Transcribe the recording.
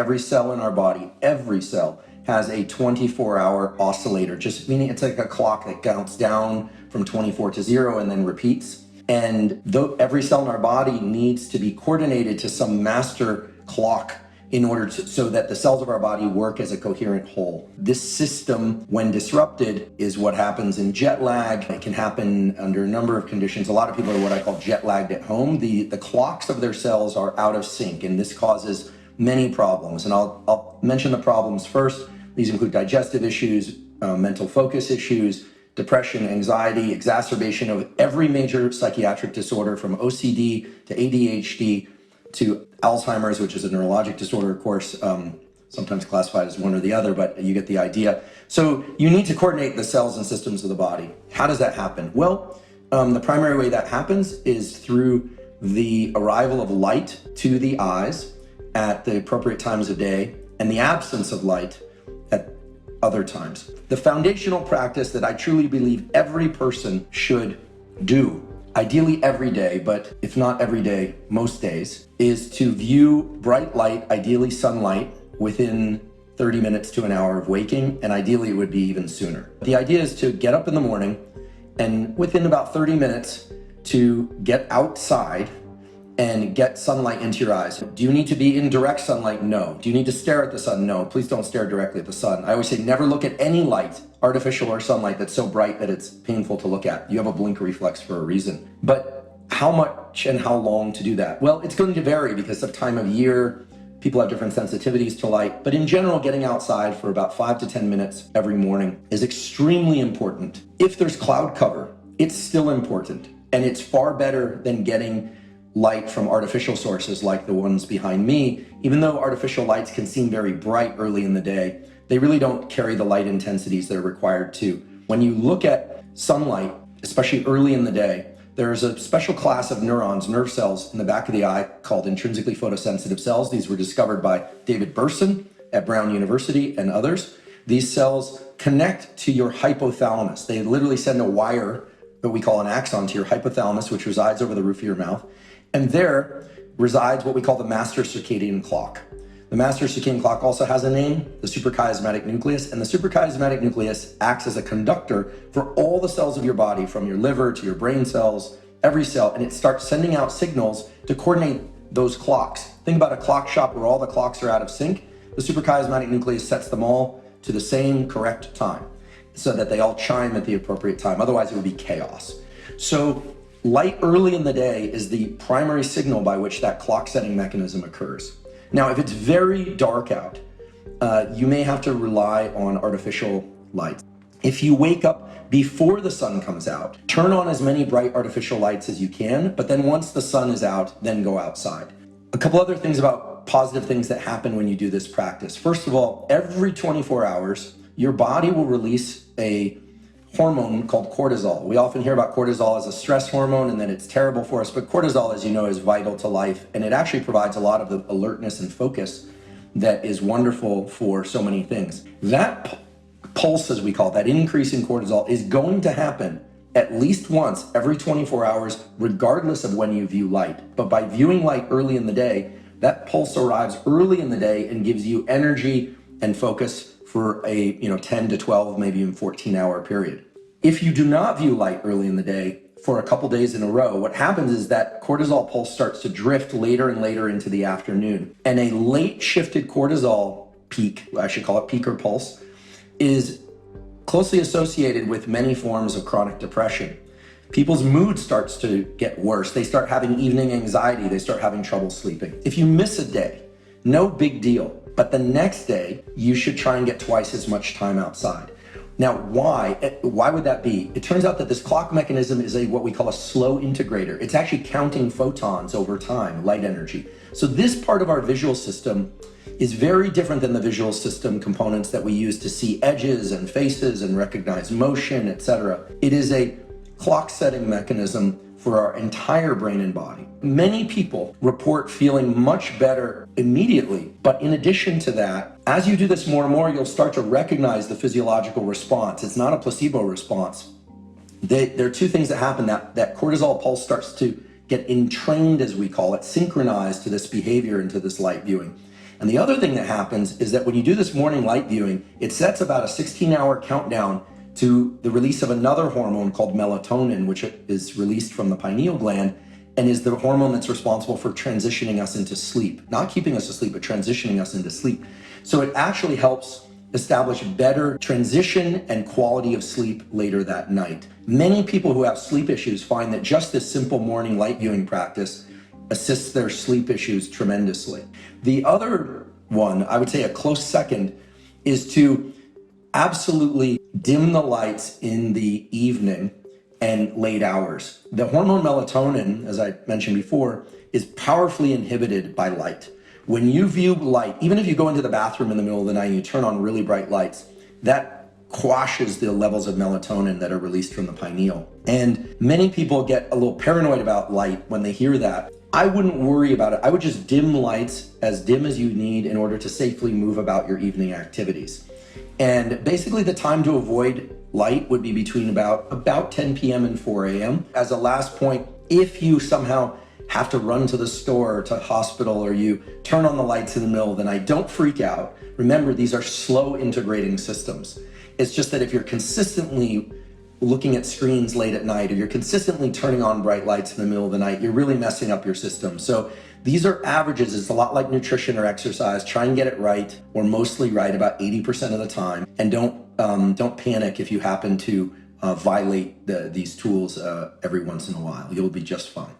every cell in our body, every cell has a 24-hour oscillator, just meaning it's like a clock that counts down from 24 to 0 and then repeats. And every cell in our body needs to be coordinated to some master clock in order to, so that the cells of our body work as a coherent whole. This system, when disrupted, is what happens in jet lag. It can happen under a number of conditions. A lot of people are what I call jet lagged at home. The clocks of their cells are out of sync, and this causes many problems. And I'll mention the problems first. These include digestive issues, mental focus issues, depression, anxiety, exacerbation of every major psychiatric disorder from OCD to ADHD to Alzheimer's, which is a neurologic disorder, of course, sometimes classified as one or the other, but you get the idea. So you need to coordinate the cells and systems of the body. How does that happen? Well, the primary way that happens is through the arrival of light to the eyes at the appropriate times of day and the absence of light at other times. The foundational practice that I truly believe every person should do, ideally every day, but if not every day, most days, is to view bright light, ideally sunlight, within 30 minutes to an hour of waking, and ideally it would be even sooner. The idea is to get up in the morning and within about 30 minutes to get outside and get sunlight into your eyes. Do you need to be in direct sunlight? No. Do you need to stare at the sun? No. Please don't stare directly at the sun. I always say never look at any light, artificial or sunlight, that's so bright that it's painful to look at. You have a blink reflex for a reason. But how much and how long to do that? Well, it's going to vary because of time of year. People have different sensitivities to light. But in general, getting outside for about 5 to 10 minutes every morning is extremely important. If there's cloud cover, it's still important. And it's far better than getting light from artificial sources like the ones behind me. Even though artificial lights can seem very bright early in the day, they really don't carry the light intensities that are required to. When you look at sunlight, especially early in the day, there's a special class of neurons, nerve cells in the back of the eye called intrinsically photosensitive cells. These were discovered by David Burson at Brown University and others. These cells connect to your hypothalamus. They literally send a wire that we call an axon to your hypothalamus, which resides over the roof of your mouth. And there resides what we call the master circadian clock. The master circadian clock also has a name, the suprachiasmatic nucleus, and the suprachiasmatic nucleus acts as a conductor for all the cells of your body, from your liver to your brain cells, every cell, and it starts sending out signals to coordinate those clocks. Think about a clock shop where all the clocks are out of sync. The suprachiasmatic nucleus sets them all to the same correct time so that they all chime at the appropriate time. Otherwise, it would be chaos. So light early in the day is the primary signal by which that clock setting mechanism occurs. Now, if it's very dark out, you may have to rely on artificial lights. If you wake up before the sun comes out, turn on as many bright artificial lights as you can, but then once the sun is out, then go outside. A couple other things about positive things that happen when you do this practice. First of all, every 24 hours, your body will release a hormone called cortisol. We often hear about cortisol as a stress hormone and that it's terrible for us, but cortisol, as you know, is vital to life, and it actually provides a lot of the alertness and focus that is wonderful for so many things. That pulse, as we call it, that increase in cortisol, is going to happen at least once every 24 hours, regardless of when you view light. But by viewing light early in the day, that pulse arrives early in the day and gives you energy and focus for a 10 to 12, maybe even 14-hour period. If you do not view light early in the day for a couple days in a row, what happens is that cortisol pulse starts to drift later and later into the afternoon. And a late shifted cortisol peak, I should call it peak or pulse, is closely associated with many forms of chronic depression. People's mood starts to get worse. They start having evening anxiety. They start having trouble sleeping. If you miss a day, no big deal. But the next day, you should try and get twice as much time outside. Now, why? Why would that be? It turns out that this clock mechanism is what we call a slow integrator. It's actually counting photons over time, light energy. So this part of our visual system is very different than the visual system components that we use to see edges and faces and recognize motion, etc. It is a clock setting mechanism for our entire brain and body. Many people report feeling much better immediately, but in addition to that, as you do this more and more, you'll start to recognize the physiological response. It's not a placebo response. There are two things that happen. That cortisol pulse starts to get entrained, as we call it, synchronized to this behavior and to this light viewing. And the other thing that happens is that when you do this morning light viewing, it sets about a 16-hour countdown to the release of another hormone called melatonin, which is released from the pineal gland and is the hormone that's responsible for transitioning us into sleep, not keeping us asleep, but transitioning us into sleep. So it actually helps establish better transition and quality of sleep later that night. Many people who have sleep issues find that just this simple morning light viewing practice assists their sleep issues tremendously. The other one, I would say a close second, is to absolutely dim the lights in the evening and late hours. The hormone melatonin, as I mentioned before, is powerfully inhibited by light. When you view light, even if you go into the bathroom in the middle of the night and you turn on really bright lights, that quashes the levels of melatonin that are released from the pineal. And many people get a little paranoid about light when they hear that. I wouldn't worry about it. I would just dim lights as dim as you need in order to safely move about your evening activities. And basically the time to avoid light would be between about 10 p.m. and 4 a.m. As a last point, if you somehow have to run to the store or to hospital or you turn on the lights in the middle of the night, don't freak out. Remember, these are slow integrating systems. It's just that if you're consistently looking at screens late at night or you're consistently turning on bright lights in the middle of the night, you're really messing up your system. So these are averages. It's a lot like nutrition or exercise. Try and get it right, or mostly right about 80% of the time. And don't panic if you happen to violate these tools every once in a while. You'll be just fine.